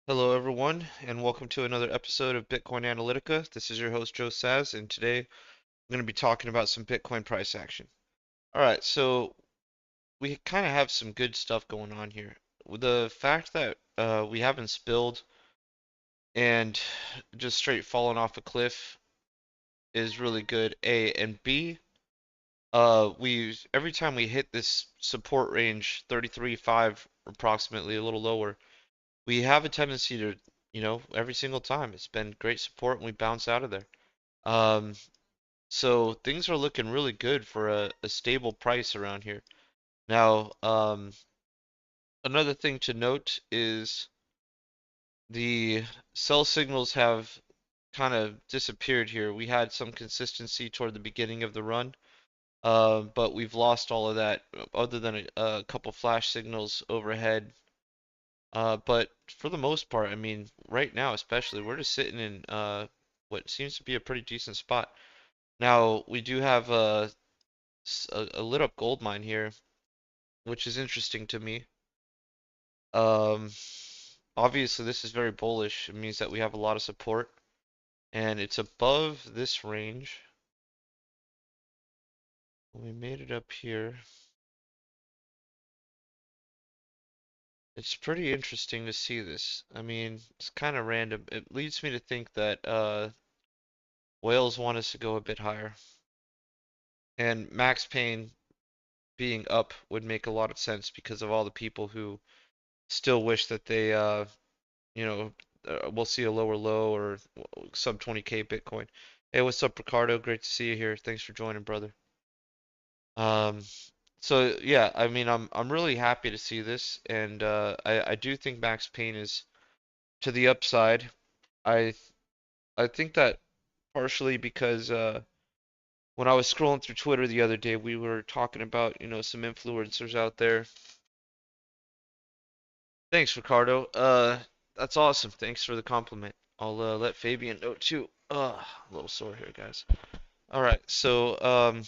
Hello, everyone, and welcome to another episode of Bitcoin Analytica. This is your host, Joe Saz, and today I'm going to be talking about some Bitcoin price action. All right, so we kind of have some good stuff going on here. The fact that we haven't spilled and just straight fallen off a cliff is really good, A, and B, we every time we hit this support range, 33.5 approximately, a little lower, we have a tendency to, every single time it's been great support and we bounce out of there. Um, so things are looking really good for a stable price around here. Now, another thing to note is the sell signals have kind of disappeared here. We had some consistency toward the beginning of the run, but we've lost all of that other than a couple flash signals overhead. But for the most part, I mean, right now especially, we're just sitting in what seems to be a pretty decent spot. Now, we do have a lit up gold mine here, which is interesting to me. Um, Obviously, this is very bullish. It means that we have a lot of support, and it's above this range. We made it up here. It's pretty interesting to see this. I mean, it's kind of random. It leads me to think that whales want us to go a bit higher, and Max Payne being up would make a lot of sense because of all the people who still wish that they you know, we'll see a lower low or sub 20K Bitcoin. Hey, what's up, Ricardo? Great to see you here. Thanks for joining, brother. Um, so yeah, I mean, I'm really happy to see this, and I do think Max Payne is to the upside. I I think that partially because when I was scrolling through Twitter the other day, we were talking about, some influencers out there. Thanks, Ricardo. That's awesome. Thanks for the compliment. I'll let Fabian know too. A little sore here, guys. All right, so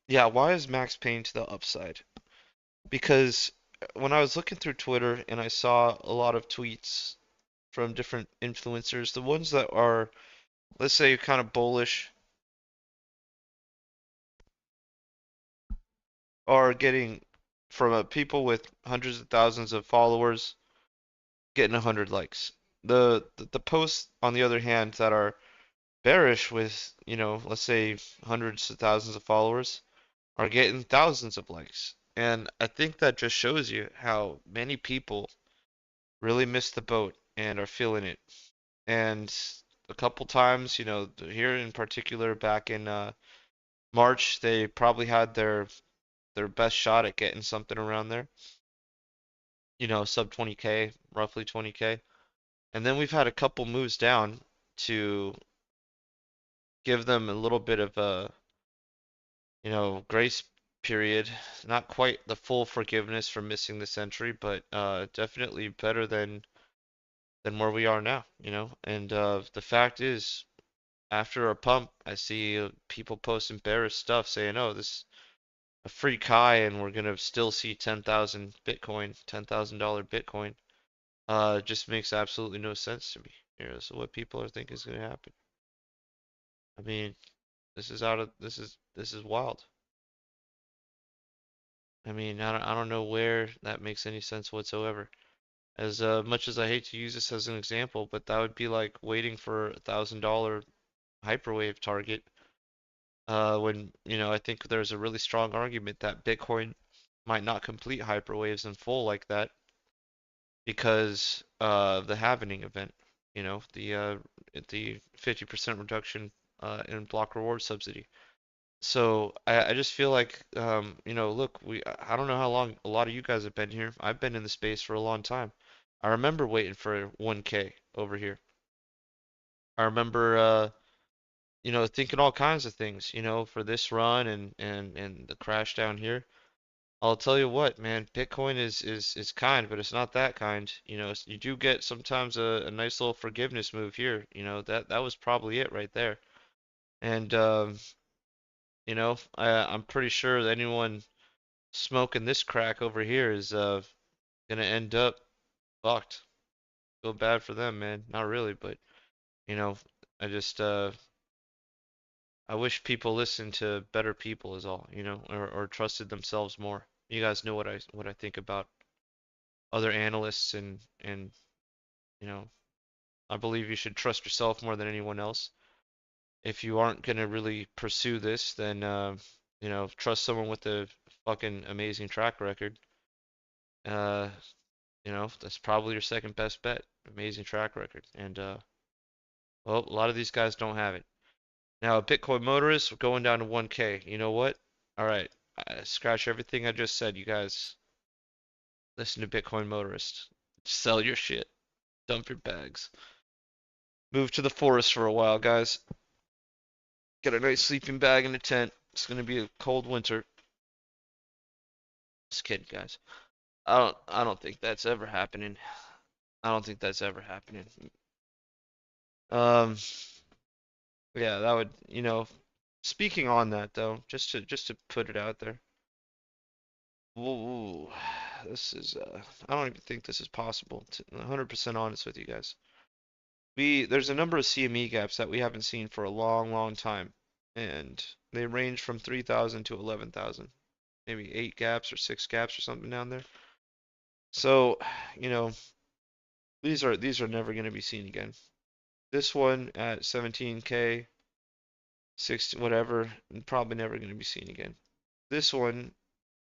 yeah, why is Max Payne to the upside? Because when I was looking through Twitter and I saw a lot of tweets from different influencers, the ones that are, let's say, kind of bullish, are getting from people with hundreds of thousands of followers getting 100 likes. The posts, on the other hand, that are bearish with, let's say hundreds of thousands of followers are getting thousands of likes. And I think that just shows you how many people really missed the boat and are feeling it. And a couple times, here in particular back in March, they probably had their best shot at getting something around there, sub 20K, roughly 20K. And then we've had a couple moves down to give them a little bit of a, grace period. Not quite the full forgiveness for missing this entry, but definitely better than where we are now, And the fact is, after a pump, I see people posting bearish stuff saying, "Oh, this is a free Kai, and we're gonna still see 10,000 Bitcoin, $10,000 Bitcoin." Just makes absolutely no sense to me. So what people are thinking is gonna happen. I mean, this is wild. I mean, I don't know where that makes any sense whatsoever. As much as I hate to use this as an example, but that would be like waiting for $1,000 hyperwave target. When, I think there's a really strong argument that Bitcoin might not complete hyperwaves in full like that because of the halvening event. The 50% reduction in block reward subsidy. So I just feel like, look, I don't know how long a lot of you guys have been here. I've been in the space for a long time. I remember waiting for 1K over here. I remember, thinking all kinds of things, for this run and the crash down here. I'll tell you what, man, Bitcoin is kind, but it's not that kind. You do get sometimes a nice little forgiveness move here. That was probably it right there. And I'm pretty sure that anyone smoking this crack over here is gonna end up fucked. Feel bad for them, man. Not really, but you know, I just I wish people listened to better people is all, or trusted themselves more. You guys know what I think about other analysts and you know, I believe you should trust yourself more than anyone else. If you aren't gonna really pursue this, then trust someone with a fucking amazing track record. Uh, that's probably your second best bet. Amazing track record. And well, a lot of these guys don't have it. Now, a Bitcoin motorist, we're going down to 1K. You know what? All right, scratch everything I just said, you guys. Listen to Bitcoin motorist. Sell your shit. Dump your bags. Move to the forest for a while, guys. Get a nice sleeping bag and a tent. It's gonna be a cold winter. Just kidding, guys. I don't think that's ever happening. I don't think that's ever happening. Um, yeah, that would, speaking on that though, just to put it out there. Ooh, this is I don't even think this is possible. To 100% honest with you guys. There's a number of CME gaps that we haven't seen for a long, long time, and they range from 3,000 to 11,000, maybe 8 gaps or 6 gaps or something down there. So, you know, these are never going to be seen again. This one at 17K, 60 whatever, probably never going to be seen again. This one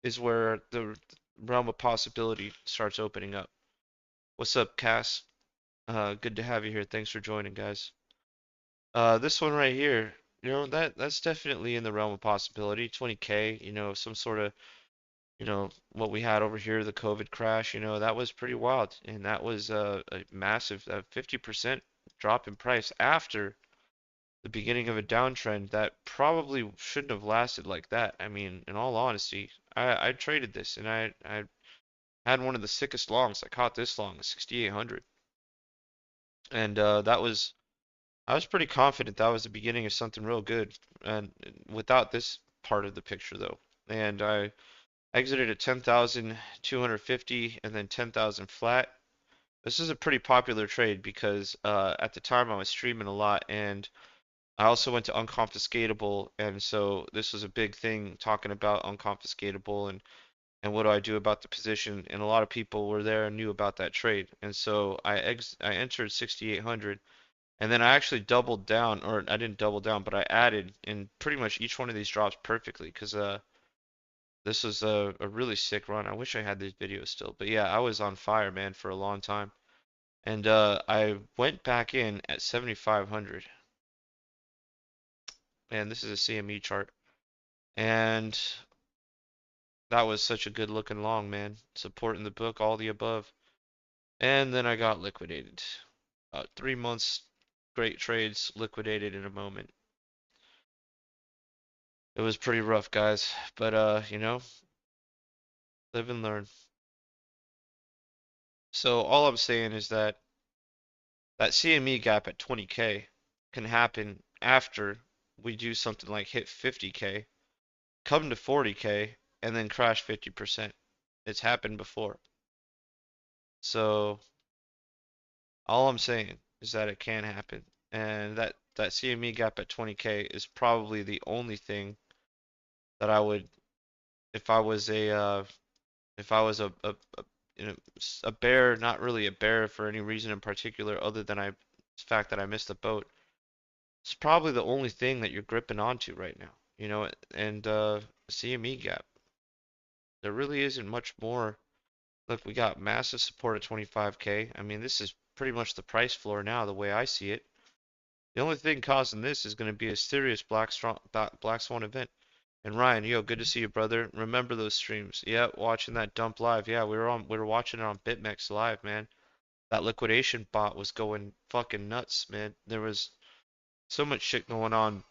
is where the realm of possibility starts opening up. What's up, Cass? Good to have you here. Thanks for joining, guys. This one right here, that's definitely in the realm of possibility. 20K, some sort of, what we had over here, the COVID crash, that was pretty wild, and that was a massive 50% drop in price after the beginning of a downtrend that probably shouldn't have lasted like that. I mean, in all honesty, I traded this, and I had one of the sickest longs. I caught this long, 6,800, and I was pretty confident that was the beginning of something real good, and without this part of the picture though. And I exited at 10,250 and then 10,000 flat. This is a pretty popular trade because at the time I was streaming a lot, and I also went to unconfiscatable, and so this was a big thing talking about unconfiscatable and what do I do about the position, and a lot of people were there and knew about that trade. And so I entered 6,800, and then I actually doubled down, or I didn't double down, but I added in pretty much each one of these drops perfectly because this was a really sick run. I wish I had these videos still, but yeah, I was on fire, man, for a long time. And I went back in at 7,500. Man, this is a CME chart, and that was such a good looking long, man. Support in the book, all the above. And then I got liquidated. 3 months, great trades, liquidated in a moment. It was pretty rough, guys, but live and learn. So all I'm saying is that that CME gap at 20K can happen after we do something like hit 50K, come to 40K, and then crash 50%. It's happened before. So all I'm saying is that it can happen, and that CME gap at 20K is probably the only thing that I would, if I was a bear, not really a bear for any reason in particular other than the fact that I missed the boat. It's probably the only thing that you're gripping onto right now, and CME gap. There really isn't much more. Look, we got massive support at 25K. I mean, this is pretty much the price floor now, the way I see it. The only thing causing this is going to be a serious Black Swan event. And Ryan, yo, good to see you, brother. Remember those streams? Yeah, watching that dump live. Yeah, we were watching it on BitMEX live, man. That liquidation bot was going fucking nuts, man. There was so much shit going on.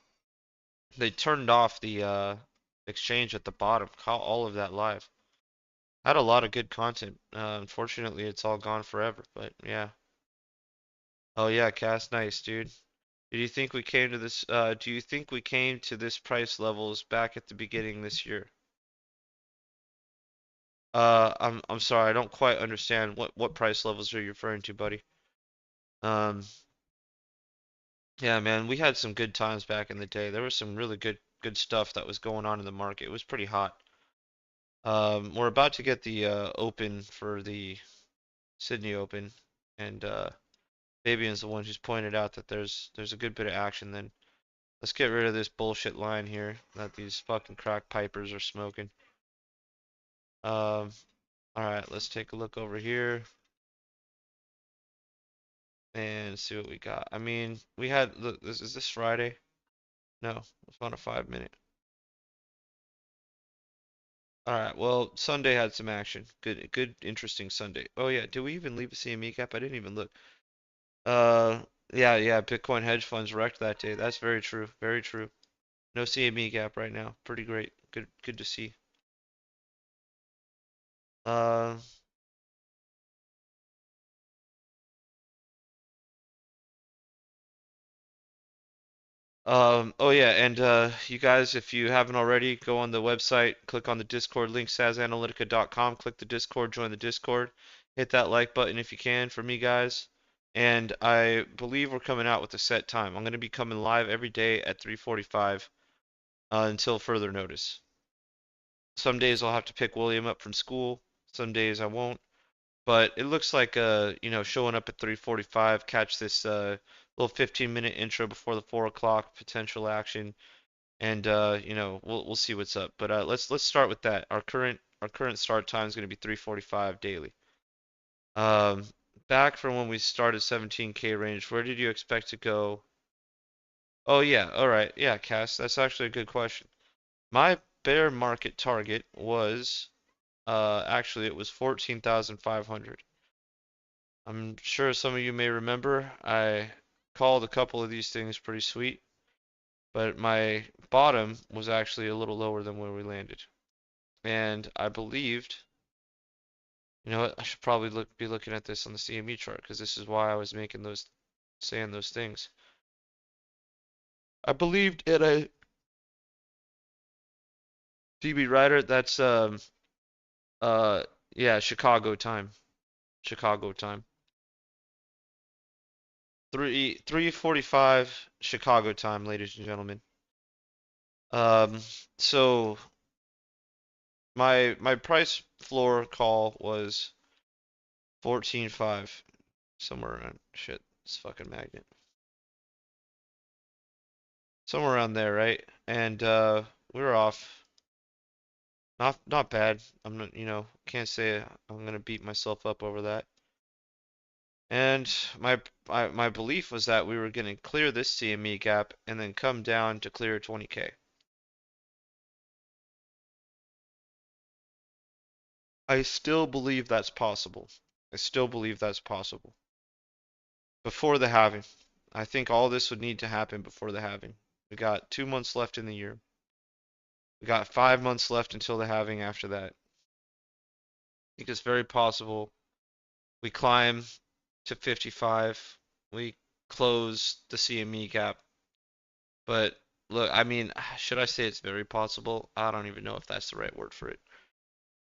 They turned off the exchange at the bottom. Caught all of that live. Had a lot of good content. Unfortunately, it's all gone forever. But yeah. Oh yeah, Cass, nice, dude. Do you think we came to this price levels back at the beginning this year? I'm sorry, I don't quite understand what price levels are you referring to, buddy? Um, yeah, man, we had some good times back in the day. There was some really good stuff that was going on in the market. It was pretty hot. We're about to get the Open for the Sydney Open, and Fabian's the one who's pointed out that there's a good bit of action. Then let's get rid of this bullshit line here that these fucking crack pipers are smoking. Um, all right, let's take a look over here and see what we got. I mean, we had look. Is this Friday? No, it's on a 5 minute. All right, well, Sunday had some action. Good, interesting Sunday. Oh yeah, did we even leave a CME gap? I didn't even look. Uh, yeah, Bitcoin hedge funds wrecked that day. That's very true. Very true. No CME gap right now. Pretty great. Good to see. Uh, oh yeah, and you guys, if you haven't already, go on the website, click on the Discord link, sazanalytica.com, click the Discord, join the Discord, hit that like button if you can for me, guys. And I believe we're coming out with a set time. I'm going to be coming live every day at 3:45 until further notice. Some days I'll have to pick William up from school, some days I won't. But it looks like showing up at 3:45, catch this little 15-minute intro before the 4 o'clock potential action, and we'll see what's up. But let's start with that. Our current start time is going to be 3:45 daily. Um, Back from when we started 17K range, where did you expect to go? Oh yeah, all right, yeah, Cass, that's actually a good question. My bear market target was actually it was 14,500. I'm sure some of you may remember I called a couple of these things pretty sweet, but my bottom was actually a little lower than where we landed. And I believed, you know what, I should probably be looking at this on the CME chart because this is why I was saying those things. I believed in a DB Rider that's uh yeah, Chicago time. Chicago time. 3:45 Chicago time, ladies and gentlemen. Um so my price floor call was 14.5 somewhere around shit, it's fucking magnet. Somewhere around there, right? And we were off. Not bad. I'm not, can't say I'm gonna beat myself up over that. And my belief was that we were gonna clear this CME gap and then come down to clear 20K. I still believe that's possible. I still believe that's possible. Before the halving. I think all this would need to happen before the halving. We got 2 months left in the year. We got 5 months left until the halving after that. I think it's very possible we climb to 55. We close the CME gap. But look, I mean, should I say it's very possible? I don't even know if that's the right word for it.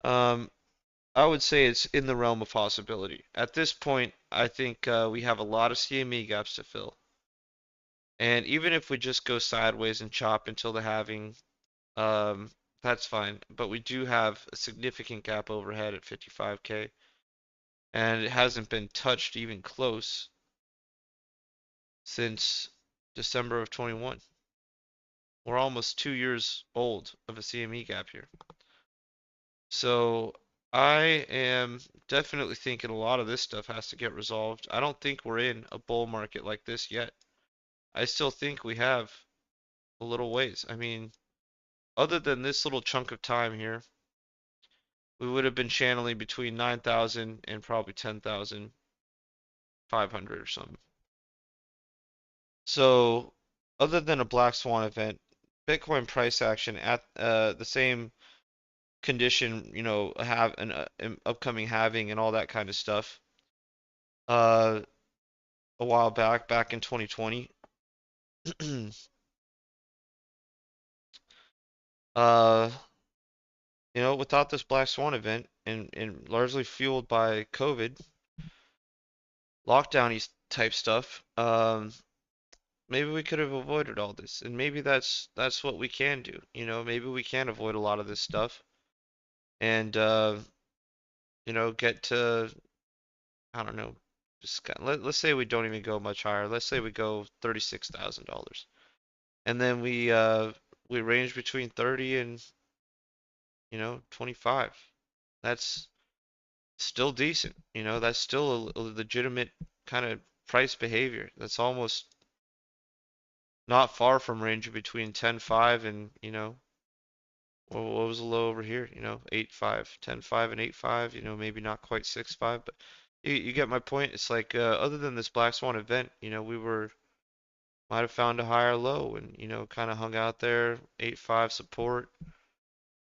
Um, I would say it's in the realm of possibility. At this point, I think we have a lot of CME gaps to fill. And even if we just go sideways and chop until the halving, that's fine. But we do have a significant gap overhead at 55K, and it hasn't been touched even close since December of 21. We're almost 2 years old of a CME gap here. So I am definitely thinking a lot of this stuff has to get resolved. I don't think we're in a bull market like this yet. I still think we have a little ways. I mean, other than this little chunk of time here, we would have been channeling between 9,000 and probably 10,500 or something. So, other than a black swan event, Bitcoin price action at the same condition, have an upcoming halving and all that kind of stuff. Uh, a while back in 2020. Uh, without this black swan event and largely fueled by COVID, lockdown type stuff. Maybe we could have avoided all this, and maybe that's what we can do. Maybe we can avoid a lot of this stuff and get to, I don't know, let's say we don't even go much higher. Let's say we go $36,000, and then we range between 30 and 25. That's still decent. That's still a legitimate kind of price behavior. That's almost not far from ranging between 10.5 and, what was the low over here? 8.5, 10.5 and 8.5, maybe not quite 6.5, but you get my point. It's like, other than this Black Swan event, might have found a higher low and, kind of hung out there. 8.5 support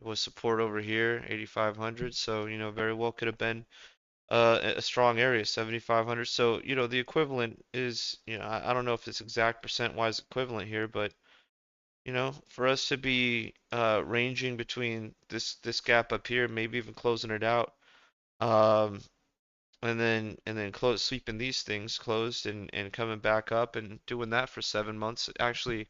was support over here, 8,500. So, very well could have been a strong area, 7,500. So, the equivalent is, I don't know if it's exact percent-wise equivalent here, but for us to be ranging between this gap up here, maybe even closing it out, um, and then close sweeping these things closed and coming back up and doing that for 7 months, actually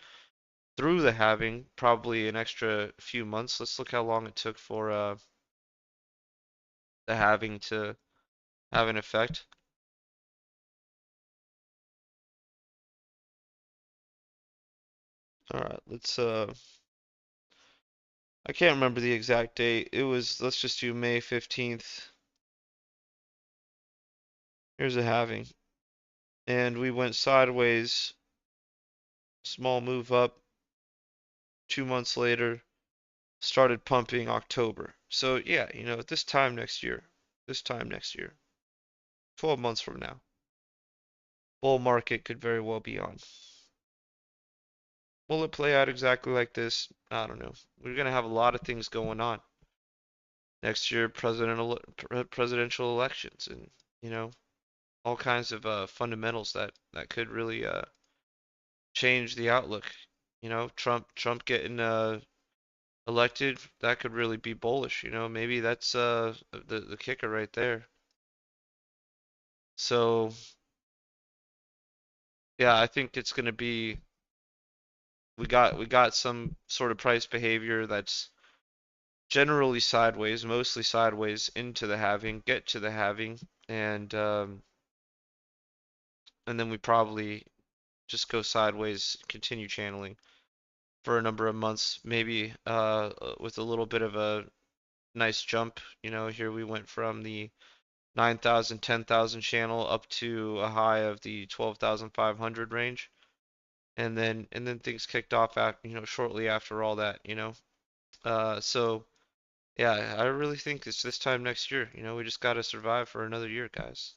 through the halving, probably an extra few months. Let's look how long it took for the halving to have an effect. All right, I can't remember the exact date. Let's just do May 15th. Here's a halving. And we went sideways, small move up. 2 months later, started pumping October. So yeah, this time next year, 12 months from now, bull market could very well be on. Will it play out exactly like this? I don't know. We're gonna have a lot of things going on next year, presidential elections, and you know all kinds of fundamentals that could really change the outlook. Trump getting elected, that could really be bullish. Maybe that's the kicker right there. So yeah, I think it's gonna be we got some sort of price behavior that's generally sideways, mostly sideways into the halving, get to the halving, and then we probably just go sideways, continue channeling for a number of months, maybe with a little bit of a nice jump. Here we went from the 9,000, 10,000 channel up to a high of the 12,500 range. And then things kicked off shortly after all that. So yeah, I really think it's this time next year. We just gotta survive for another year, guys.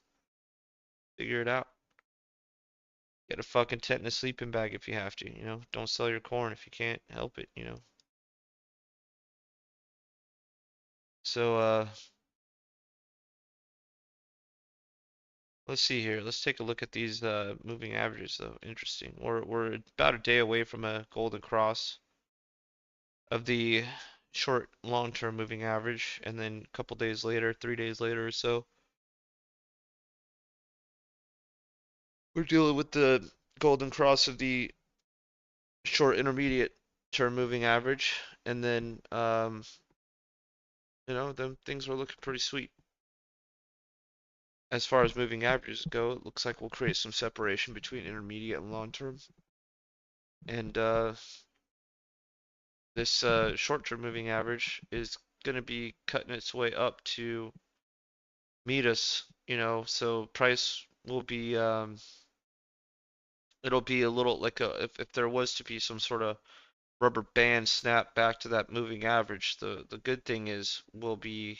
Figure it out. Get a fucking tent and a sleeping bag if you have to. Don't sell your corn if you can't help it. So let's see here. Let's take a look at these moving averages though. Interesting. We're about a day away from a golden cross of the short long-term moving average, and then a couple days later, 3 days later or so, we're dealing with the golden cross of the short intermediate term moving average, and then then things were looking pretty sweet. As far as moving averages go, it looks like we'll create some separation between intermediate and long term. And this short-term moving average is going to be cutting its way up to meet us, so price will be it'll be a little like if there was to be some sort of rubber band snap back to that moving average, the good thing is we'll be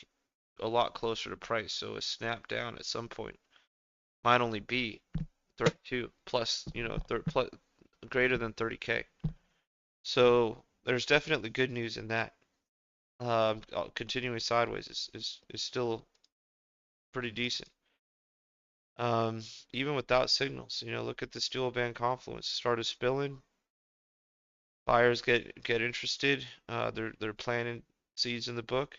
a lot closer to price. So a snap down at some point might only be 32 plus, plus, greater than 30K. So there's definitely good news in that. Continuing sideways is still pretty decent. Even without signals, look at this dual band confluence. Started spilling. Buyers get interested. They're planting seeds in the book.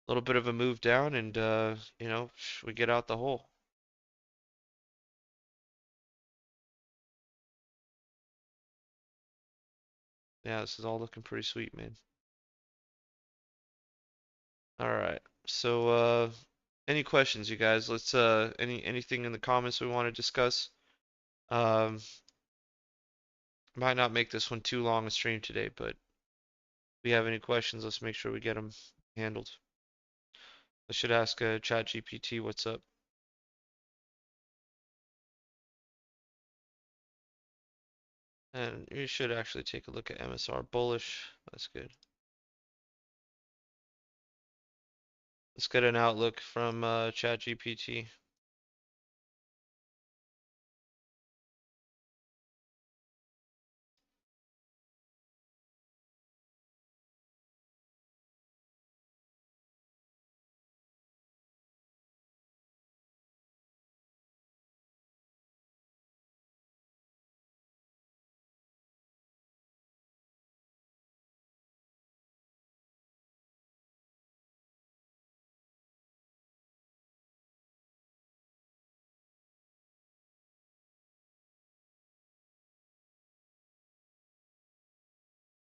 A little bit of a move down, and we get out the hole. Yeah, this is all looking pretty sweet, man. All right. So, any questions, you guys? Let's anything in the comments we want to discuss. Um, might not make this one too long a stream today, but if we have any questions, let's make sure we get them handled. I should ask ChatGPT what's up. And you should actually take a look at MSR bullish. That's good. Let's get an outlook from ChatGPT.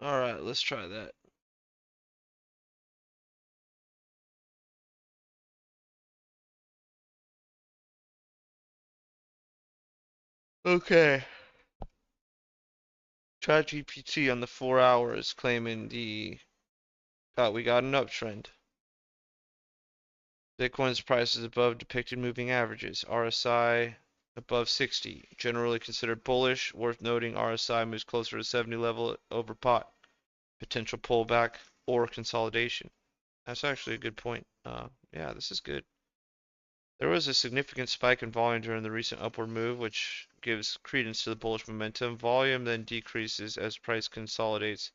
All right, let's try that. Okay. ChatGPT on the 4 hour is claiming we got an uptrend. Bitcoin's price is above depicted moving averages. RSI above 60. Generally considered bullish. Worth noting RSI moves closer to 70 level over pot. Potential pullback or consolidation. That's actually a good point. Yeah, this is good. There was a significant spike in volume during the recent upward move, which gives credence to the bullish momentum. Volume then decreases as price consolidates.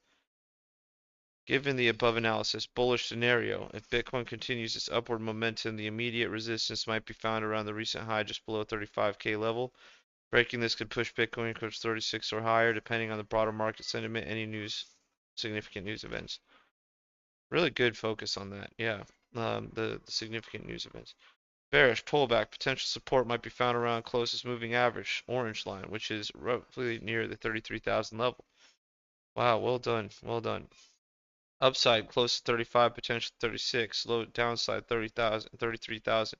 Given the above analysis bullish scenario, if Bitcoin continues its upward momentum, the immediate resistance might be found around the recent high just below 35K level. Breaking this could push Bitcoin towards 36 or higher, depending on the broader market sentiment, significant news events. Really good focus on that, yeah. The significant news events. Bearish pullback, potential support might be found around closest moving average, orange line, which is roughly near the 33,000 level. Wow, well done, well done. Upside close to 35, potential 36. Low downside 30,000, 33,000.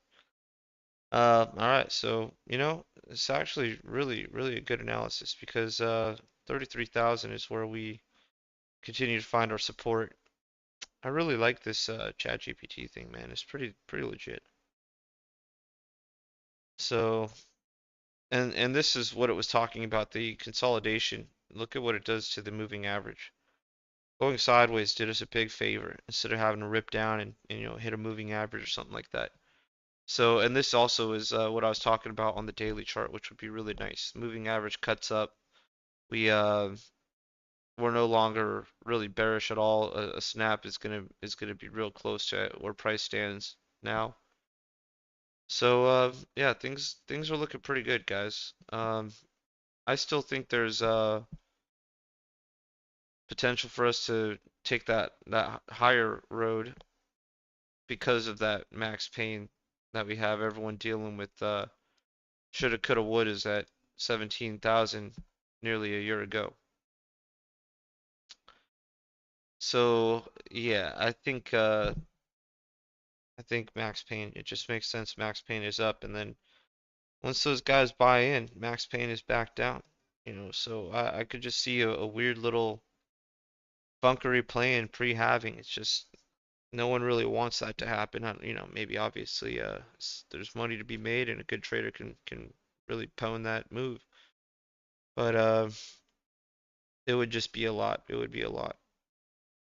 All right, so it's actually really a good analysis because 33,000 is where we continue to find our support. I really like this ChatGPT thing, man. It's pretty legit. So, and this is what it was talking about, the consolidation. Look at what it does to the moving average. Going sideways did us a big favor instead of having to rip down and hit a moving average or something like that. So, and this also is what I was talking about on the daily chart, which would be really nice. Moving average cuts up. We're no longer really bearish at all. A snap is gonna be real close to where price stands now. So, yeah, things are looking pretty good, guys. I still think there's potential for us to take that higher road because of that max pain that we have. Everyone dealing with shoulda, coulda, would is at 17,000 nearly a year ago. So yeah, I think Max Payne, it just makes sense. Max Payne is up, and then once those guys buy in, Max Payne is back down. So I could just see a weird little bunkery playing pre-halving. It's just no one really wants that to happen. Maybe obviously there's money to be made, and a good trader can really pwn that move. But it would just be a lot. It would be a lot.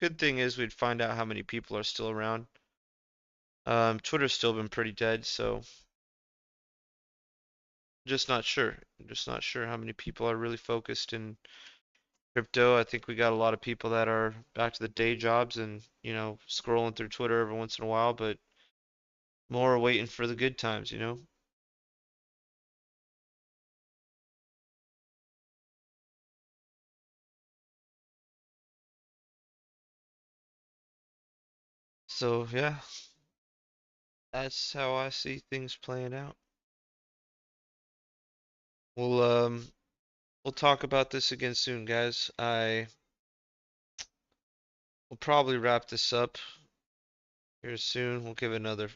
Good thing is we'd find out how many people are still around. Twitter's still been pretty dead, so just not sure. Just not sure how many people are really focused in crypto. I think we got a lot of people that are back to the day jobs and, scrolling through Twitter every once in a while, but more are waiting for the good times. So yeah, that's how I see things playing out. We'll um we'll talk about this again soon, guys. I we'll probably wrap this up here soon. We'll give it another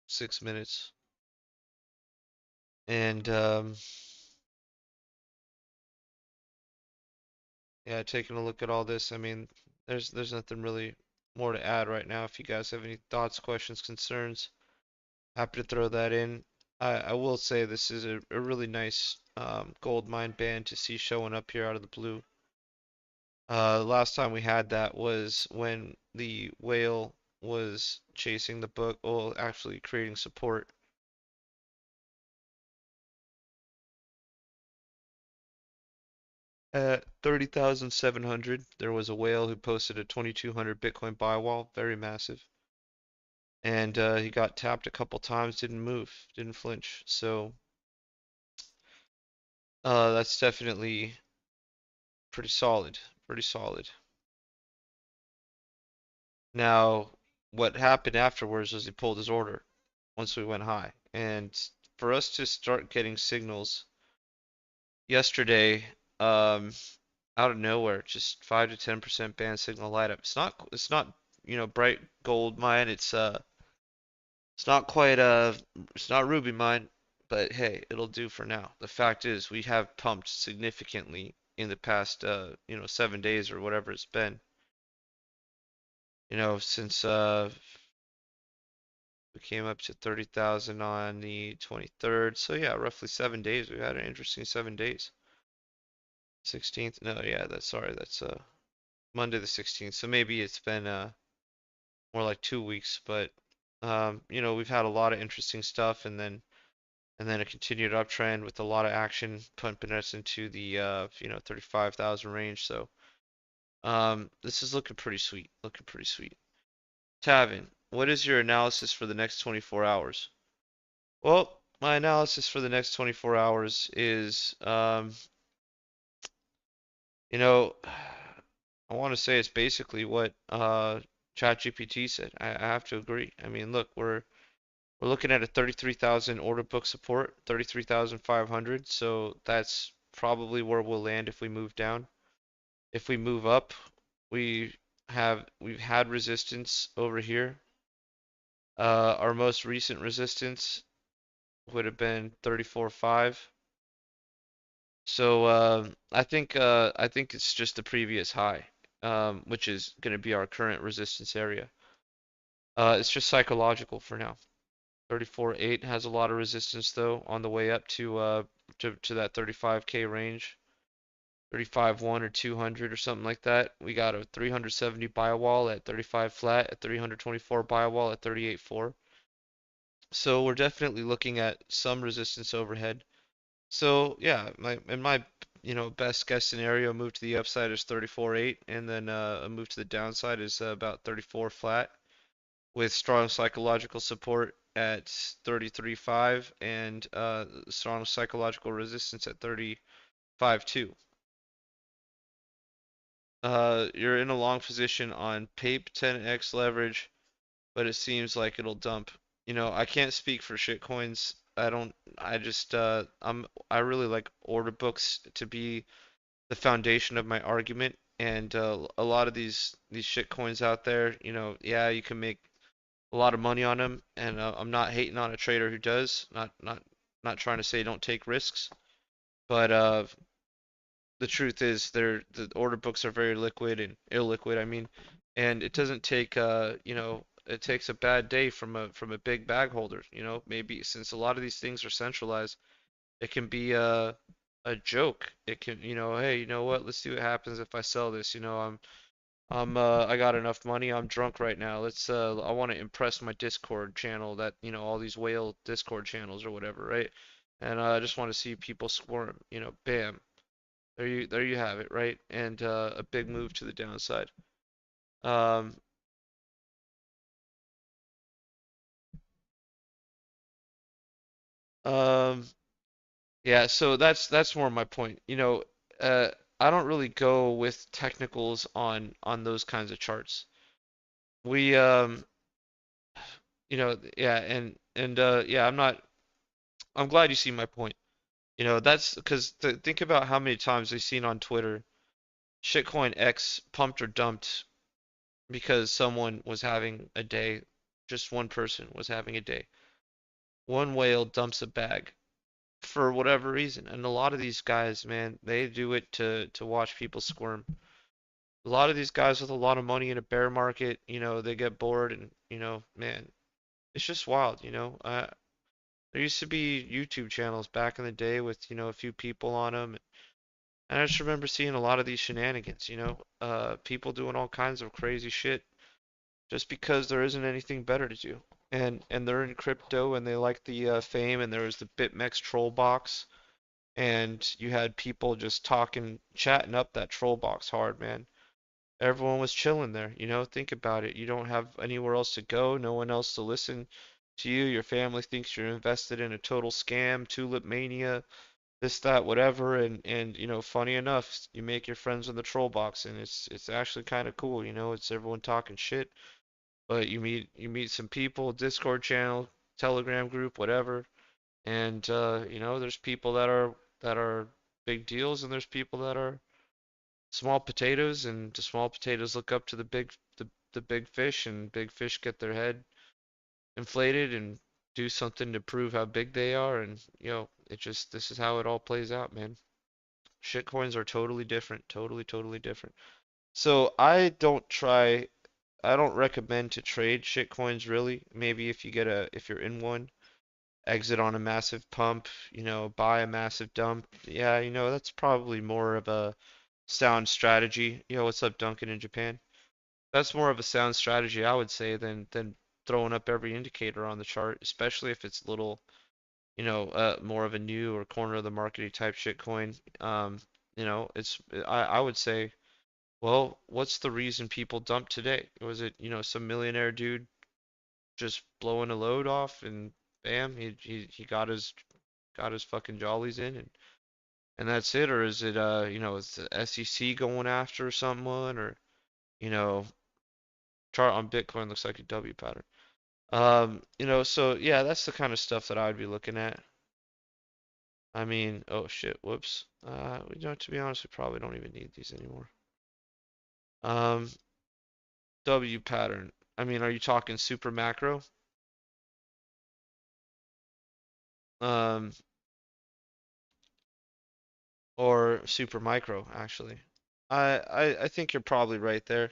6 minutes. And yeah, taking a look at all this, I mean, there's nothing really more to add right now. If you guys have any thoughts, questions, concerns, happy to throw that in. I will say this is a really nice gold mine band to see showing up here out of the blue. Last time we had that was when the whale was chasing the book, well, actually creating support at 30,700. There was a whale who posted a 2,200 Bitcoin buy wall, very massive. And he got tapped a couple times, didn't move, didn't flinch. So that's definitely pretty solid, pretty solid. Now, what happened afterwards was he pulled his order once we went high. And for us to start getting signals yesterday, out of nowhere, just 5 to 10% band signal light up. It's not, bright gold mine. It's not quite it's not ruby mine, but hey, it'll do for now. The fact is, we have pumped significantly in the past, 7 days or whatever it's been. Since we came up to 30,000 on the 23rd. So yeah, roughly 7 days. We've had an interesting 7 days. 16th. No, yeah, that's Monday the 16th. So maybe it's been more like 2 weeks, but we've had a lot of interesting stuff, and then a continued uptrend with a lot of action pumping us into the 35,000 range. So this is looking pretty sweet, looking pretty sweet. Tavin, what is your analysis for the next 24 hours? Well, my analysis for the next 24 hours is, you know, I want to say it's basically what ChatGPT said. I have to agree. I mean, look, we're looking at a 33,000 order book support, 33,500. So that's probably where we'll land if we move down. If we move up, we we've had resistance over here. Our most recent resistance would have been 34.5. So I think it's just the previous high, which is going to be our current resistance area. It's just psychological for now. 34.8 has a lot of resistance though on the way up to that 35K range. 35.1 or 200 or something like that. We got a 370 buy wall at 35 flat, a 324 buy wall at 38.4. So we're definitely looking at some resistance overhead. So yeah, my best guess scenario move to the upside is 34.8, and then a move to the downside is about 34 flat with strong psychological support at 33.5 and strong psychological resistance at 35.2. You're in a long position on PAPE 10x leverage, but it seems like it'll dump. I can't speak for shitcoins. I don't, I just, I really like order books to be the foundation of my argument. And a lot of these shitcoins out there, yeah, you can make a lot of money on them, and I'm not hating on a trader who does. Not trying to say don't take risks, but the truth is the order books are very liquid and illiquid, I mean, and it doesn't take it takes a bad day from a big bag holder, maybe since a lot of these things are centralized, it can be a joke. It can, hey, you know what? Let's see what happens if I sell this. I got enough money. I'm drunk right now. I want to impress my Discord channel that, all these whale Discord channels or whatever, right? And I just want to see people squirm, bam. There you have it, right? And a big move to the downside. Um, um, yeah, so that's more my point. I don't really go with technicals on those kinds of charts. We yeah, and yeah, I'm glad you see my point. That's because think about how many times we've seen on Twitter, shitcoin X pumped or dumped because someone was having a day, just one person was having a day. One whale dumps a bag for whatever reason. And a lot of these guys, man, they do it to watch people squirm. A lot of these guys with a lot of money in a bear market, they get bored and, man, it's just wild, there used to be YouTube channels back in the day with, a few people on them. And I just remember seeing a lot of these shenanigans, people doing all kinds of crazy shit just because there isn't anything better to do. And they're in crypto and they like the fame, and there was the BitMEX troll box, and you had people just talking, chatting up that troll box hard, man. Everyone was chilling there, think about it. You don't have anywhere else to go, no one else to listen to you. Your family thinks you're invested in a total scam, tulip mania, this, that, whatever, and funny enough, you make your friends in the troll box, and it's actually kind of cool, it's everyone talking shit, but you meet some people, Discord channel, Telegram group, whatever, and there's people that are big deals, and there's people that are small potatoes, and the small potatoes look up to the big fish, and big fish get their head inflated and do something to prove how big they are, and it just this is how it all plays out, man. Shitcoins are totally different, totally, totally different. So I don't recommend to trade shitcoins really. Maybe if you're in one, exit on a massive pump, buy a massive dump. Yeah, that's probably more of a sound strategy. What's up, Duncan in Japan? That's more of a sound strategy, I would say, than throwing up every indicator on the chart, especially if it's little, more of a new or corner of the market type shitcoin. I would say, well, what's the reason people dumped today? Was it, some millionaire dude just blowing a load off and bam, he got his fucking jollies in, and that's it? Or is it is the SEC going after someone, or you know, chart on Bitcoin looks like a W pattern. So yeah, that's the kind of stuff that I would be looking at. I mean, oh shit, whoops. To be honest, we probably don't even need these anymore. Um, W pattern. I mean, are you talking super macro? Um, or super micro, actually? I think you're probably right there.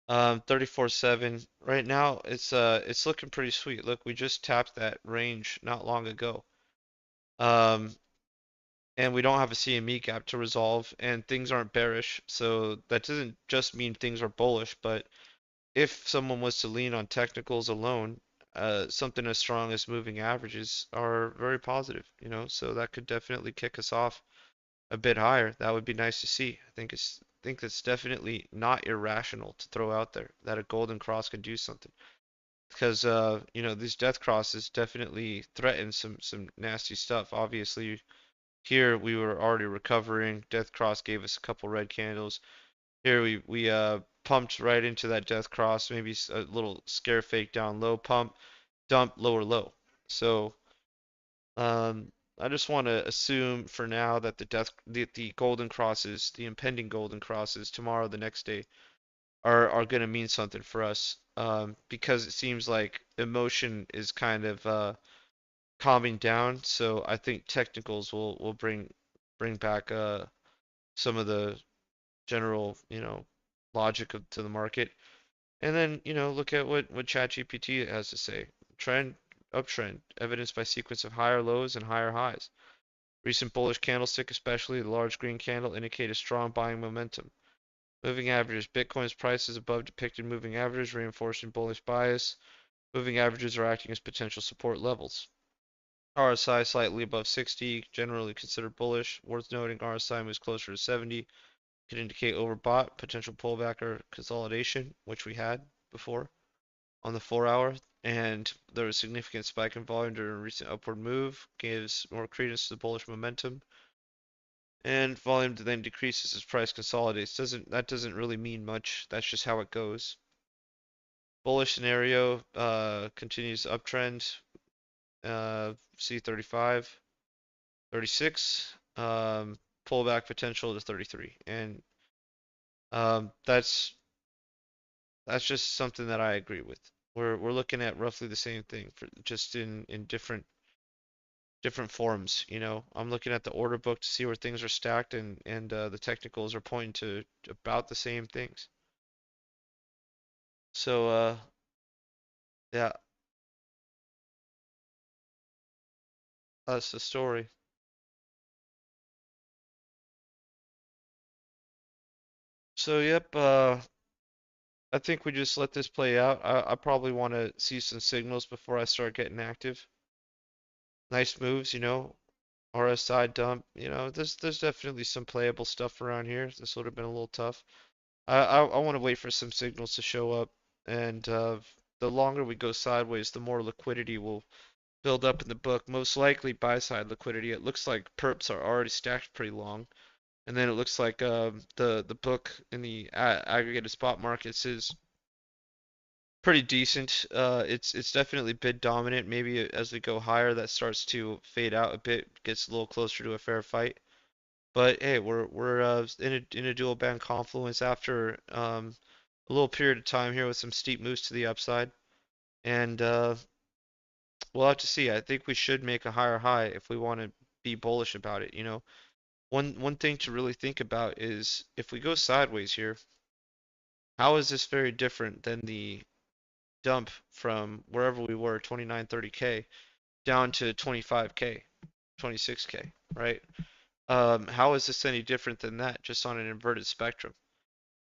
34.7. Right now, it's looking pretty sweet. Look, we just tapped that range not long ago. Um, and we don't have a CME gap to resolve, and things aren't bearish, so that doesn't just mean things are bullish, but if someone was to lean on technicals alone, something as strong as moving averages are very positive, so that could definitely kick us off a bit higher. That would be nice to see. I think that's definitely not irrational to throw out there that a golden cross can do something. Because these death crosses definitely threaten some nasty stuff. Obviously, here we were already recovering. Death cross gave us a couple red candles. Here we pumped right into that death cross, maybe a little scare fake down low, pump, dump, lower low. So I just want to assume for now that the golden crosses, the impending golden crosses tomorrow, the next day, are going to mean something for us. Because it seems like emotion is kind of calming down. So I think technicals will bring back some of the general, logic to the market. And then, look at what ChatGPT has to say. Trend, uptrend, evidenced by sequence of higher lows and higher highs. Recent bullish candlestick, especially the large green candle, indicate a strong buying momentum. Moving averages. Bitcoin's price is above depicted moving averages, reinforcing bullish bias. Moving averages are acting as potential support levels. RSI slightly above 60, generally considered bullish. Worth noting, RSI moves closer to 70, could indicate overbought, potential pullback or consolidation, which we had before on the 4 hour. And there was a significant spike in volume during a recent upward move, gives more credence to the bullish momentum. And volume then decreases as price consolidates. That doesn't really mean much. That's just how it goes. Bullish scenario continues uptrend. C35, 36. Pullback potential to 33, and that's That's just something that I agree with. We're looking at roughly the same thing for just in different forms, you know. I'm looking at the order book to see where things are stacked and the technicals are pointing to about the same things. So yeah, that's the story. So yep, I think we just let this play out. I probably want to see some signals before I start getting active. Nice moves, you know. RSI dump, you know, there's definitely some playable stuff around here. This would have been a little tough. I want to wait for some signals to show up, and the longer we go sideways, the more liquidity will build up in the book. Most likely buy side liquidity. It looks like perps are already stacked pretty long, and then it looks like the book in the aggregated spot markets is pretty decent. It's definitely bid dominant. Maybe as we go higher, that starts to fade out a bit, gets a little closer to a fair fight. But hey, we're in a dual band confluence after a little period of time here with some steep moves to the upside, and we'll have to see. I think we should make a higher high if we want to be bullish about it. You know, one thing to really think about is if we go sideways here, how is this very different than the dump from wherever we were, 29, 30K, down to 25K, 26K, right? How is this any different than that, just on an inverted spectrum?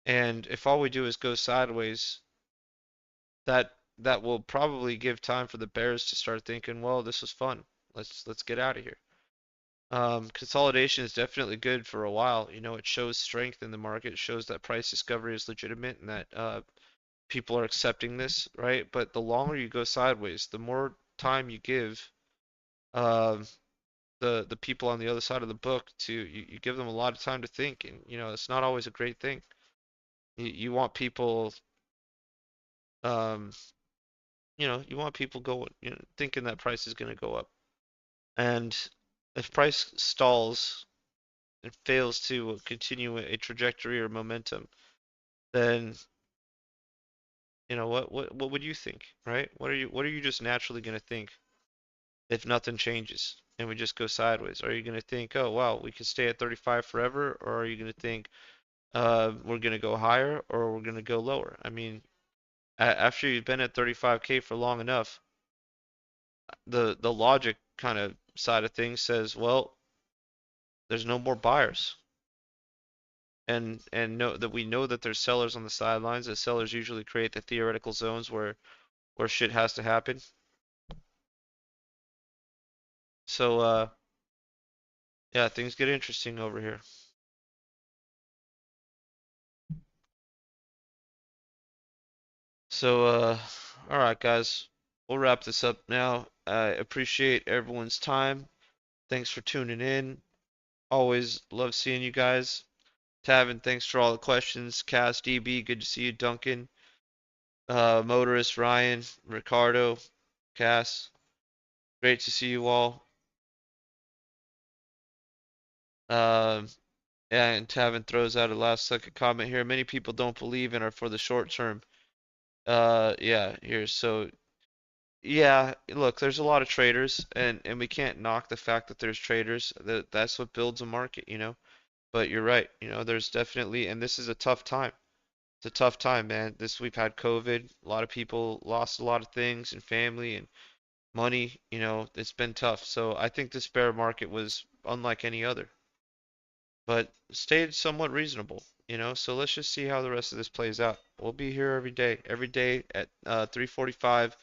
And if all we do is go sideways, that will probably give time for the bears to start thinking, well, this was fun. Let's get out of here. Consolidation is definitely good for a while. You know, it shows strength in the market, it shows that price discovery is legitimate and that people are accepting this, right? But the longer you go sideways, the more time you give um, the people on the other side of the book to you give them a lot of time to think, and you know it's not always a great thing. You want people, um, you know, you want people going, you know, thinking that price is going to go up. And if price stalls and fails to continue a trajectory or momentum, then you know what would you think, right? What are you just naturally going to think if nothing changes and we just go sideways? Are you going to think, oh wow, we can stay at 35 forever, or are you going to think we're going to go higher or we're going to go lower? I mean, after you've been at 35K for long enough, the logic kind of side of things says, well, there's no more buyers. And know that we know that there's sellers on the sidelines. The sellers usually create the theoretical zones where shit has to happen. So yeah, things get interesting over here. So all right, guys, we'll wrap this up now. I appreciate everyone's time. Thanks for tuning in. Always love seeing you guys. Tavin, thanks for all the questions. Cass, DB, good to see you. Duncan, Motorist, Ryan, Ricardo, Cass, great to see you all. Um, and Tavin throws out a last second comment here. Many people don't believe in or for the short term. Yeah, here. So, yeah, look, there's a lot of traders, and we can't knock the fact that there's traders. That's what builds a market, you know. But you're right, you know, there's definitely, and this is a tough time. It's a tough time, man. This we've had COVID. A lot of people lost a lot of things and family and money. You know, it's been tough. So I think this bear market was unlike any other, but stayed somewhat reasonable. You know, so let's just see how the rest of this plays out. We'll be here every day at 3:45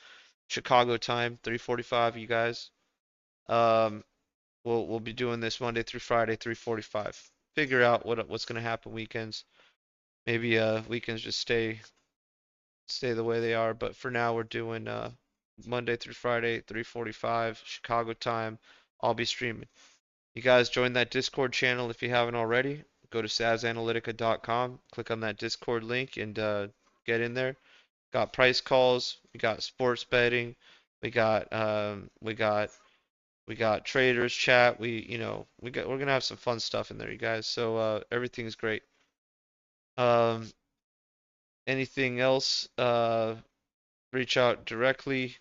Chicago time, 3:45, you guys. Um, we'll be doing this Monday through Friday, 3:45. Figure out what's gonna happen weekends. Maybe weekends just stay the way they are. But for now, we're doing Monday through Friday, 3:45 Chicago time. I'll be streaming. You guys join that Discord channel if you haven't already. Go to sazanalytica.com, click on that Discord link, and get in there. Got price calls, we got sports betting, we got we got traders chat. We're gonna have some fun stuff in there, you guys. So everything's great. Um, Anything else, reach out directly.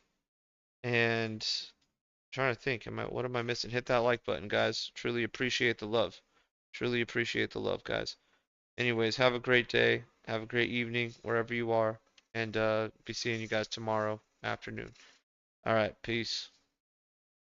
And I'm trying to think, what am I missing? Hit that like button, guys. Truly appreciate the love. Truly appreciate the love, guys. Anyways, have a great day. Have a great evening wherever you are. And be seeing you guys tomorrow afternoon. All right, peace.